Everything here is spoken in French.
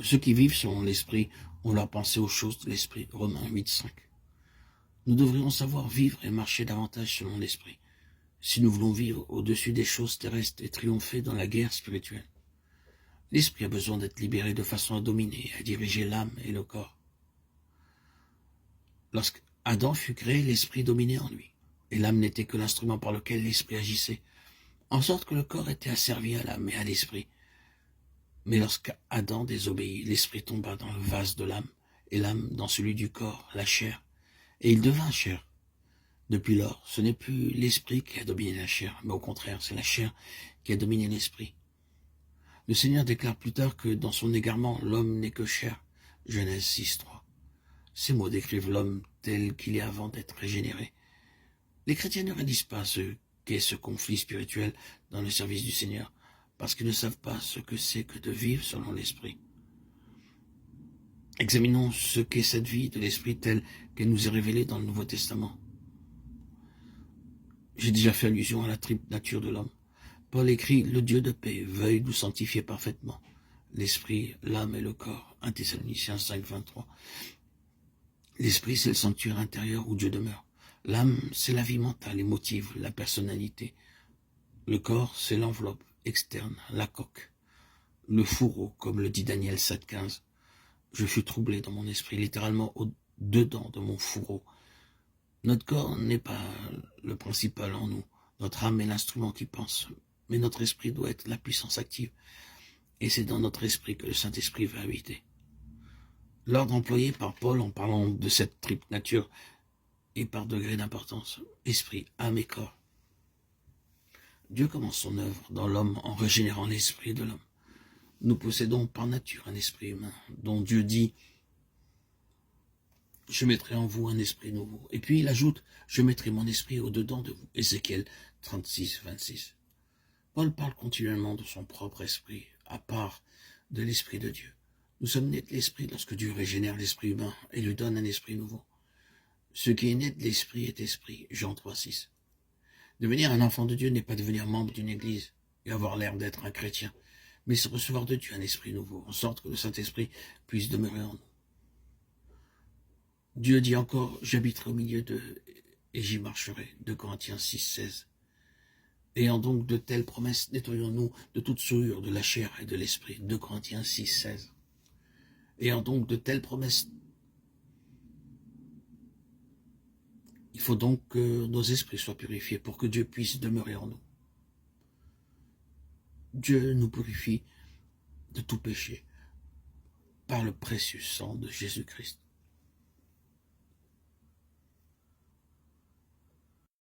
Ceux qui vivent selon l'esprit ont leur pensée aux choses de l'esprit. Romains 8,5. Nous devrions savoir vivre et marcher davantage selon l'esprit, si nous voulons vivre au-dessus des choses terrestres et triompher dans la guerre spirituelle. L'esprit a besoin d'être libéré de façon à dominer, à diriger l'âme et le corps. Lorsque Adam fut créé, l'esprit dominait en lui, et l'âme n'était que l'instrument par lequel l'esprit agissait, en sorte que le corps était asservi à l'âme et à l'esprit. Mais lorsqu'Adam désobéit, l'esprit tomba dans le vase de l'âme, et l'âme dans celui du corps, la chair, et il devint chair. Depuis lors, ce n'est plus l'esprit qui a dominé la chair, mais au contraire, c'est la chair qui a dominé l'esprit. Le Seigneur déclare plus tard que dans son égarement, l'homme n'est que chair. Genèse 6,3. Ces mots décrivent l'homme tel qu'il est avant d'être régénéré. Les chrétiens ne réalisent pas ce qu'est ce conflit spirituel dans le service du Seigneur, parce qu'ils ne savent pas ce que c'est que de vivre selon l'esprit. Examinons ce qu'est cette vie de l'esprit telle qu'elle nous est révélée dans le Nouveau Testament. J'ai déjà fait allusion à la triple nature de l'homme. Paul écrit « Le Dieu de paix veuille nous sanctifier parfaitement, l'esprit, l'âme et le corps » 1 Thessaloniciens 5, 23. L'esprit, c'est le sanctuaire intérieur où Dieu demeure. L'âme, c'est la vie mentale, émotive, la personnalité. Le corps, c'est l'enveloppe externe, la coque. Le fourreau, comme le dit Daniel 7,15. Je fus troublé dans mon esprit, littéralement au-dedans de mon fourreau. Notre corps n'est pas le principal en nous. Notre âme est l'instrument qui pense. Mais notre esprit doit être la puissance active. Et c'est dans notre esprit que le Saint-Esprit va habiter. L'ordre employé par Paul en parlant de cette triple nature est par degré d'importance. Esprit, âme et corps. Dieu commence son œuvre dans l'homme en régénérant l'esprit de l'homme. Nous possédons par nature un esprit humain, dont Dieu dit « Je mettrai en vous un esprit nouveau ». Et puis il ajoute « Je mettrai mon esprit au-dedans de vous ». Ézéchiel 36, 26. Paul parle continuellement de son propre esprit, à part de l'esprit de Dieu. Nous sommes nés de l'esprit lorsque Dieu régénère l'esprit humain et lui donne un esprit nouveau. Ce qui est né de l'esprit est esprit, Jean 3, 6. Devenir un enfant de Dieu n'est pas devenir membre d'une église et avoir l'air d'être un chrétien, mais c'est recevoir de Dieu un esprit nouveau, en sorte que le Saint-Esprit puisse demeurer en nous. Dieu dit encore, j'habiterai au milieu d'eux et j'y marcherai, 2 Corinthiens 6, 16. Ayant donc de telles promesses, nettoyons-nous de toute souillure de la chair et de l'esprit, 2 Corinthiens 6, 16. Ayant donc de telles promesses, il faut donc que nos esprits soient purifiés pour que Dieu puisse demeurer en nous. Dieu nous purifie de tout péché par le précieux sang de Jésus-Christ.